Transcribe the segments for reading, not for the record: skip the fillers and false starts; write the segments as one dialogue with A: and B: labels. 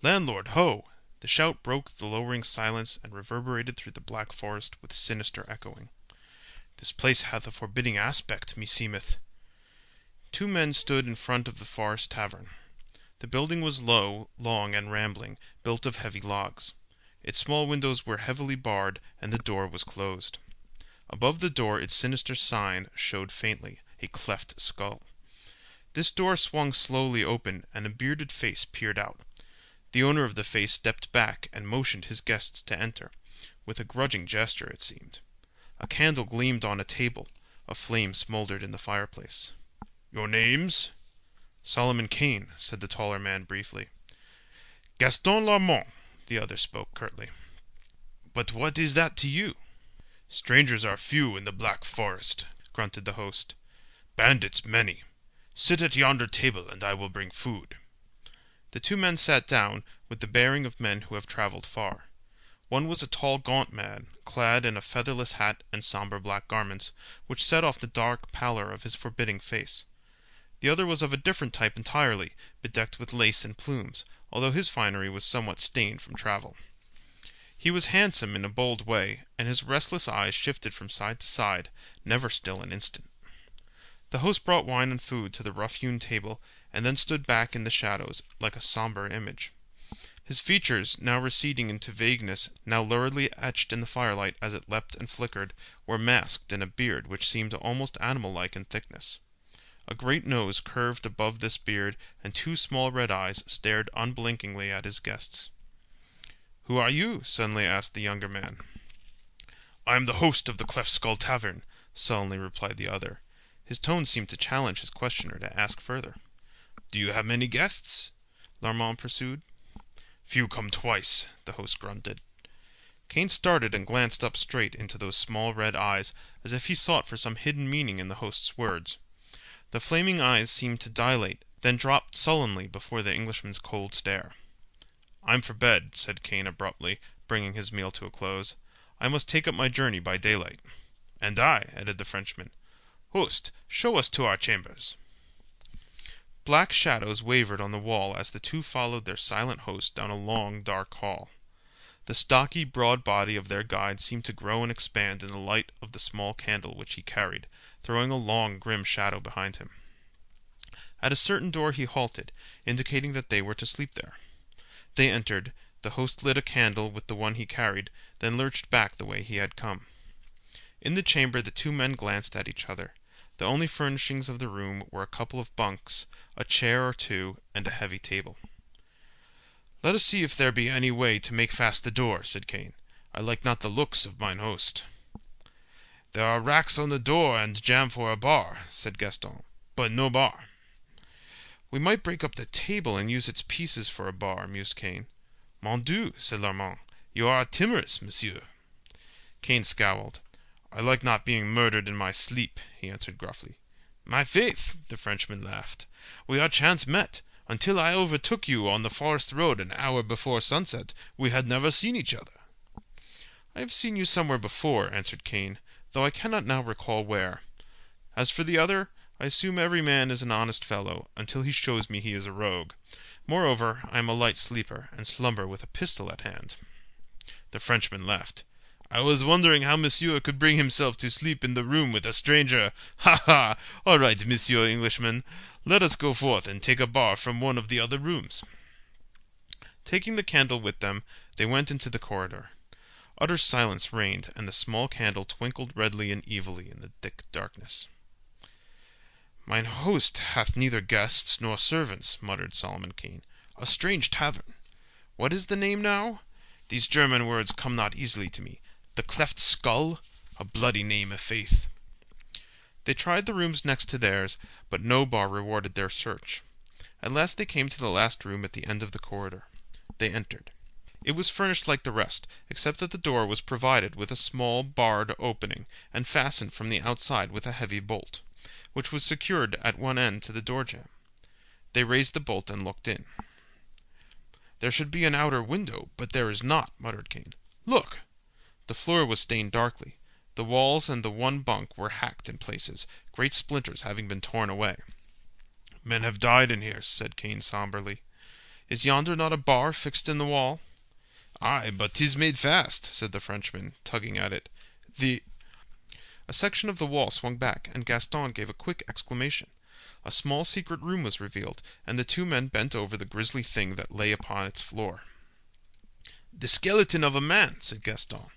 A: Landlord, ho!" The shout broke the lowering silence and reverberated through the black forest with sinister echoing. "This place hath a forbidding aspect, meseemeth." Two men stood in front of the forest tavern. The building was low, long, and rambling, built of heavy logs. Its small windows were heavily barred, and the door was closed. Above the door its sinister sign showed faintly, a cleft skull. This door swung slowly open, and a bearded face peered out. The owner of the face stepped back and motioned his guests to enter, with a grudging gesture, it seemed. A candle gleamed on a table. A flame smoldered in the fireplace. "Your names?" "Solomon Kane," said the taller man briefly.
B: "Gaston Larmont,"
A: The other spoke curtly.
B: "but what is that to you?"
A: "Strangers are few in the Black Forest," grunted the host.
B: "Bandits many. Sit at yonder table, and I will bring food."
A: The two men sat down, with the bearing of men who have travelled far. One was a tall gaunt man, clad in a featherless hat and sombre black garments, which set off the dark pallor of his forbidding face. The other was of a different type entirely, bedecked with lace and plumes, although his finery was somewhat stained from travel. He was handsome in a bold way, and his restless eyes shifted from side to side, never still an instant. The host brought wine and food to the rough-hewn table, and then stood back in the shadows, like a sombre image. His features, now receding into vagueness, now luridly etched in the firelight as it leapt and flickered, were masked in a beard which seemed almost animal-like in thickness. A great nose curved above this beard, and two small red eyes stared unblinkingly at his guests. "Who are you?" suddenly asked the younger man.
B: "I am the host of the Cleft Skull Tavern,"
A: sullenly replied the other. His tone seemed to challenge his questioner to ask further.
B: "Do you have many guests?"
A: Larmont pursued.
B: "Few come twice," the host grunted.
A: Kane started and glanced up straight into those small red eyes, as if he sought for some hidden meaning in the host's words. The flaming eyes seemed to dilate, then dropped sullenly before the Englishman's cold stare. "I'm for bed," said Kane abruptly, bringing his meal to a close. "I must take up my journey by daylight."
B: "And I," added the Frenchman. "Host, show us to our chambers."
A: Black shadows wavered on the wall as the two followed their silent host down a long, dark hall. The stocky, broad body of their guide seemed to grow and expand in the light of the small candle which he carried, throwing a long, grim shadow behind him. At a certain door he halted, indicating that they were to sleep there. They entered. The host lit a candle with the one he carried, then lurched back the way he had come. In the chamber the two men glanced at each other. The only furnishings of the room were a couple of bunks, a chair or two, and a heavy table.
B: "Let us see if there be any way to make fast the door," said Kane. "I like not the looks of mine host." "There are racks on the door and jamb for a bar," said Gaston, "but no bar."
A: "We might break up the table and use its pieces for a bar," mused Kane.
B: "Mon Dieu," said Larmont, "you are timorous, monsieur."
A: Kane scowled. "I like not being murdered in my sleep," he answered gruffly.
B: "My faith," the Frenchman laughed, "we are chance met. Until I overtook you on the forest road an hour before sunset, we had never seen each other."
A: "I have seen you somewhere before," answered Kane, "though I cannot now recall where. As for the other, I assume every man is an honest fellow, until he shows me he is a rogue. Moreover, I am a light sleeper, and slumber with a pistol at hand."
B: The Frenchman laughed. "I was wondering how monsieur could bring himself to sleep in the room with a stranger. Ha ha! All right, monsieur Englishman. Let us go forth and take a bar from one of the other rooms."
A: Taking the candle with them, they went into the corridor. Utter silence reigned, and the small candle twinkled redly and evilly in the thick darkness. "Mine host hath neither guests nor servants," muttered Solomon Kane. "A strange tavern. What is the name now? These German words come not easily to me. The Cleft Skull? A bloody name, i' faith." They tried the rooms next to theirs, but no bar rewarded their search. At last they came to the last room at the end of the corridor. They entered. It was furnished like the rest, except that the door was provided with a small barred opening, and fastened from the outside with a heavy bolt, which was secured at one end to the door jamb. They raised the bolt and looked in. "There should be an outer window, but there is not," muttered Kane. "Look!" The floor was stained darkly. The walls and the one bunk were hacked in places, great splinters having been torn away.
B: "Men have died in here," said Kane somberly.
A: Is yonder not a bar fixed in the wall?"
B: "Ay, but 'tis made fast," said the Frenchman, tugging at it. "The—"
A: A section of the wall swung back, and Gaston gave a quick exclamation. A small secret room was revealed, and the two men bent over the grisly thing that lay upon its floor.
B: "The skeleton of a man," said Gaston.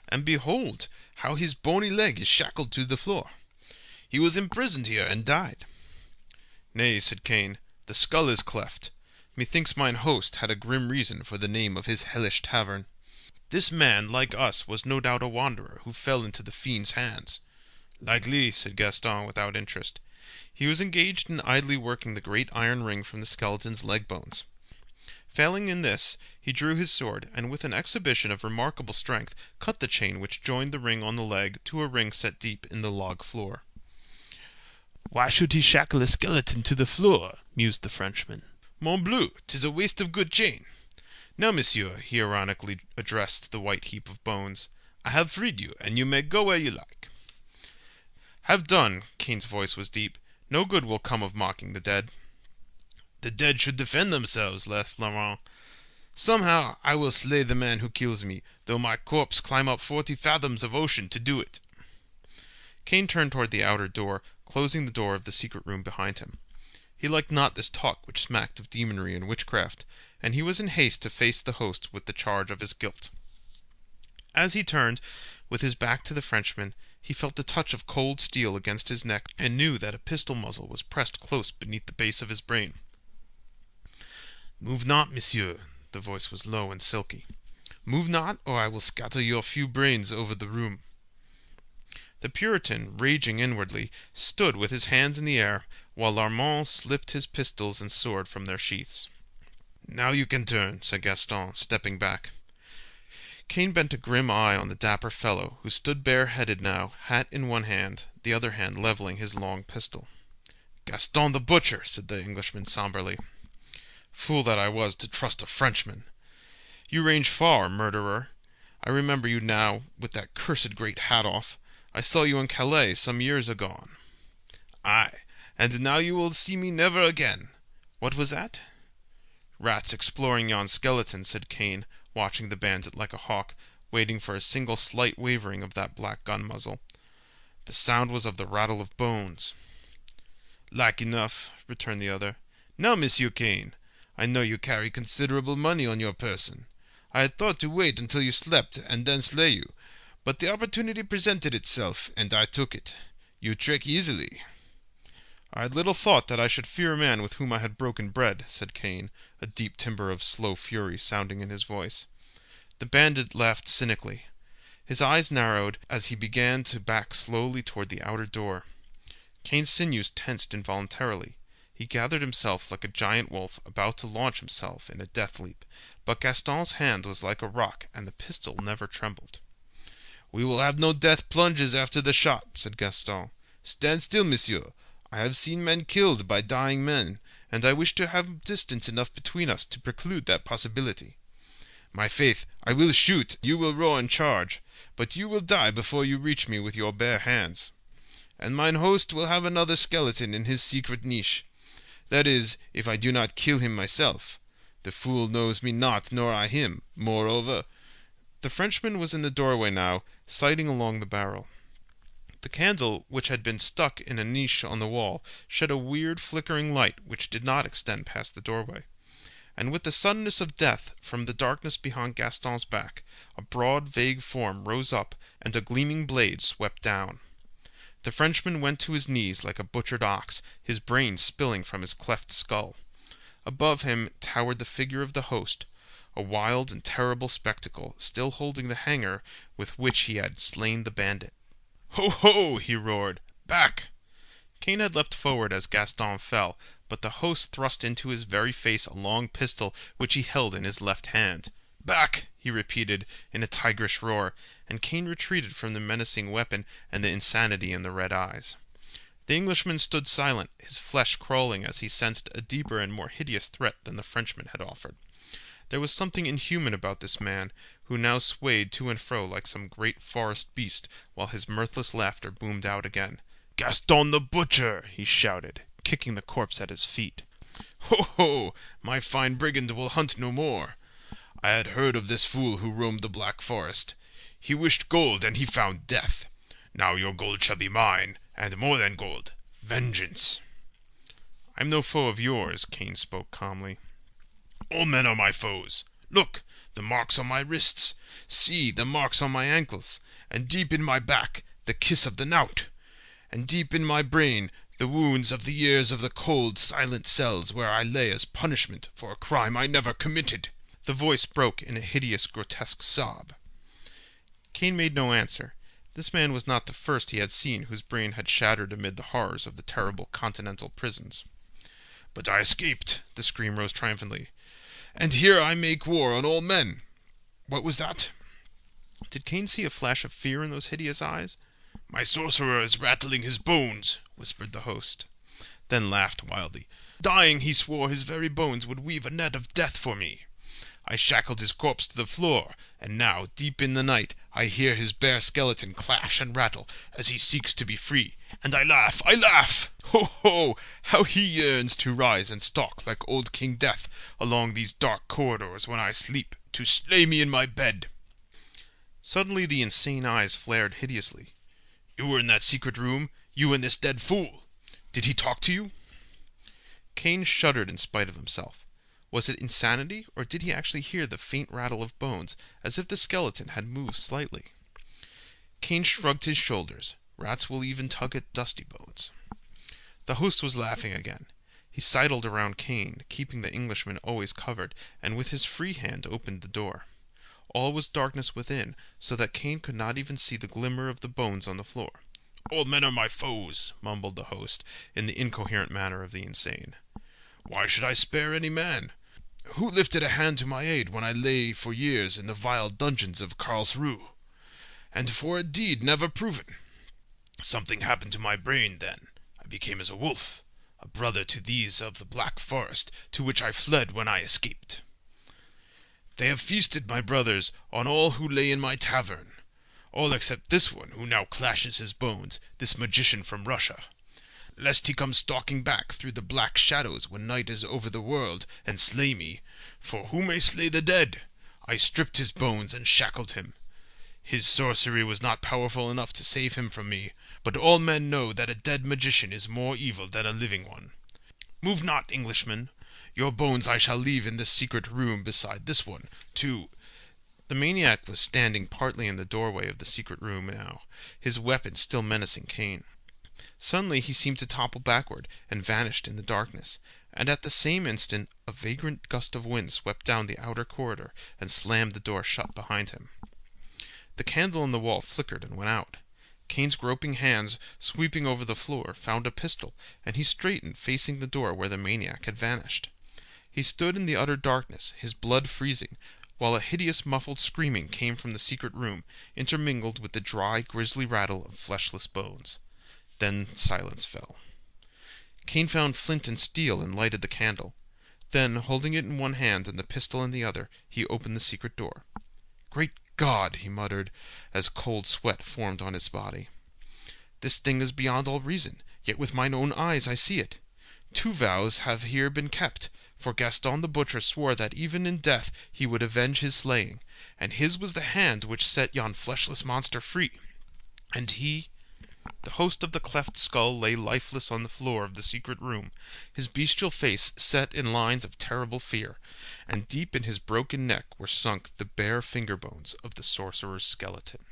B: "And behold how his bony leg is shackled to the floor. He was imprisoned here and died."
A: "Nay," said Cain, "the skull is cleft. Methinks mine host had a grim reason for the name of his hellish tavern. This man, like us, was no doubt a wanderer who fell into the fiend's hands." "Likely," said Gaston without interest. He was engaged in idly working the great iron ring from the skeleton's leg bones. Failing in this, he drew his sword, and with an exhibition of remarkable strength, cut the chain which joined the ring on the leg to a ring set deep in the log floor.
C: "Why should he shackle a skeleton to the floor?" mused the Frenchman.
B: "Morbleu, 'tis a waste of good chain.
A: Now, monsieur," he ironically addressed the white heap of bones,
B: I have freed you, and you may go where you like."
A: "Have done." Cain's voice was deep. "No good will come of mocking the dead."
B: "The dead should defend themselves," laughed Laurent. "Somehow I will slay the man who kills me, though my corpse climb up 40 fathoms of ocean to do it."
A: Cain turned toward the outer door, closing the door of the secret room behind him. He liked not this talk which smacked of demonry and witchcraft, and he was in haste to face the host with the charge of his guilt. As he turned, with his back to the Frenchman, he felt the touch of cold steel against his neck, and knew that a pistol muzzle was pressed close beneath the base of his brain.
B: "Move not, monsieur," the voice was low and silky. "Move not, or I will scatter your few brains over the room."
A: The Puritan, raging inwardly, stood with his hands in the air, while Laurent slipped his pistols and sword from their sheaths.
B: "Now you can turn," said Gaston, stepping back.
A: Cain bent a grim eye on the dapper fellow, who stood bareheaded now, hat in one hand, the other hand leveling his long pistol.
B: "Gaston the butcher," said the Englishman somberly.
A: "Fool that I was to trust a Frenchman! You range far, murderer. I remember you now, with that cursed great hat off. I saw you in Calais some years agone."
B: "Ay, and now you will see me never again."
A: "What was that?" "Rats exploring yon skeleton," said Cain, watching the bandit like a hawk, waiting for a single slight wavering of that black gun muzzle. The sound was of the rattle of bones.
B: "Like enough," returned the other. "Now, Monsieur Cain, I know you carry considerable money on your person. I had thought to wait until you slept and then slay you, but the opportunity presented itself, and I took it. You trick easily."
A: "I had little thought that I should fear a man with whom I had broken bread," said Cain, a deep timbre of slow fury sounding in his voice. The bandit laughed cynically. His eyes narrowed as he began to back slowly toward the outer door. Cain's sinews tensed involuntarily. He gathered himself like a giant wolf about to launch himself in a death leap, but Gaston's hand was like a rock, and the pistol never trembled.
B: "We will have no death plunges after the shot," said Gaston. "Stand still, monsieur. I have seen men killed by dying men, and I wish to have distance enough between us to preclude that possibility. My faith, I will shoot, you will roar and charge, but you will die before you reach me with your bare hands. And mine host will have another skeleton in his secret niche. That is, if I do not kill him myself. The fool knows me not, nor I him. Moreover—"
A: The Frenchman was in the doorway now, sighting along the barrel. The candle, which had been stuck in a niche on the wall, shed a weird flickering light which did not extend past the doorway. And with the suddenness of death, from the darkness behind Gaston's back, a broad, vague form rose up, and a gleaming blade swept down. The Frenchman went to his knees like a butchered ox, his brains spilling from his cleft skull. Above him towered the figure of the host, a wild and terrible spectacle, still holding the hanger with which he had slain the bandit.
B: "Ho, ho!" he roared. "Back!"
A: Cain had leapt forward as Gaston fell, but the host thrust into his very face a long pistol which he held in his left hand. "Back!" he repeated in a tigerish roar, and Cain retreated from the menacing weapon and the insanity in the red eyes. The Englishman stood silent, his flesh crawling as he sensed a deeper and more hideous threat than the Frenchman had offered. There was something inhuman about this man, who now swayed to and fro like some great forest beast, while his mirthless laughter boomed out again.
C: "Gaston the butcher!" he shouted, kicking the corpse at his feet.
B: Ho, ho! My fine brigand will hunt no more. I had heard of this fool who roamed the Black Forest. He wished gold, and he found death. Now your gold shall be mine, and more than gold, vengeance."
A: "I'm no foe of yours," Kane spoke calmly.
B: "All men are my foes. Look, the marks on my wrists. See, the marks on my ankles. And deep in my back, the kiss of the knout. And deep in my brain, the wounds of the years of the cold, silent cells where I lay as punishment for a crime I never committed."
A: The voice broke in a hideous, grotesque sob. Kane made no answer. This man was not the first he had seen whose brain had shattered amid the horrors of the terrible continental prisons.
B: "But I escaped," the scream rose triumphantly. "And here I make war on all men. What was that?"
A: Did Kane see a flash of fear in those hideous eyes?
B: "My sorcerer is rattling his bones," whispered the host, then laughed wildly. "Dying, he swore his very bones would weave a net of death for me. I shackled his corpse to the floor, and now, deep in the night, I hear his bare skeleton clash and rattle as he seeks to be free. And I laugh, I laugh! Ho, ho! How he yearns to rise and stalk like old King Death along these dark corridors when I sleep, to slay me in my bed."
A: Suddenly the insane eyes flared hideously.
B: "You were in that secret room, you and this dead fool. Did he talk to you?"
A: Kane shuddered in spite of himself. Was it insanity, or did he actually hear the faint rattle of bones, as if the skeleton had moved slightly? Kane shrugged his shoulders. Rats will even tug at dusty bones. The host was laughing again. He sidled around Kane, keeping the Englishman always covered, and with his free hand opened the door. All was darkness within, so that Kane could not even see the glimmer of the bones on the floor.
B: "All men are my foes,"
A: mumbled the host, in the incoherent manner of the insane.
B: "Why should I spare any man? Who lifted a hand to my aid when I lay for years in the vile dungeons of Karlsruhe, and for a deed never proven? Something happened to my brain then. I became as a wolf, a brother to these of the Black Forest, to which I fled when I escaped. They have feasted, my brothers, on all who lay in my tavern, all except this one who now clashes his bones, this magician from Russia. Lest he come stalking back through the black shadows when night is over the world, and slay me, for who may slay the dead? I stripped his bones and shackled him. His sorcery was not powerful enough to save him from me, but all men know that a dead magician is more evil than a living one. Move not, Englishman. Your bones I shall leave in this secret room beside this one, to—" The maniac was standing partly in the doorway of the secret room now, his weapon still menacing Kane. Suddenly he seemed to topple backward, and vanished in the darkness, and at the same instant a vagrant gust of wind swept down the outer corridor and slammed the door shut behind him. The candle in the wall flickered and went out. Kane's groping hands, sweeping over the floor, found a pistol, and he straightened, facing the door where the maniac had vanished. He stood in the utter darkness, his blood freezing, while a hideous muffled screaming came from the secret room, intermingled with the dry, grisly rattle of fleshless bones. Then silence fell. Kane found flint and steel and lighted the candle. Then, holding it in one hand and the pistol in the other, he opened the secret door. "Great God!" he muttered, as cold sweat formed on his body. "This thing is beyond all reason, yet with mine own eyes I see it. 2 vows have here been kept, for Gaston the butcher swore that even in death he would avenge his slaying, and his was the hand which set yon fleshless monster free. And he—" The host of the cleft skull lay lifeless on the floor of the secret room, his bestial face set in lines of terrible fear, and deep in his broken neck were sunk the bare finger bones of the sorcerer's skeleton.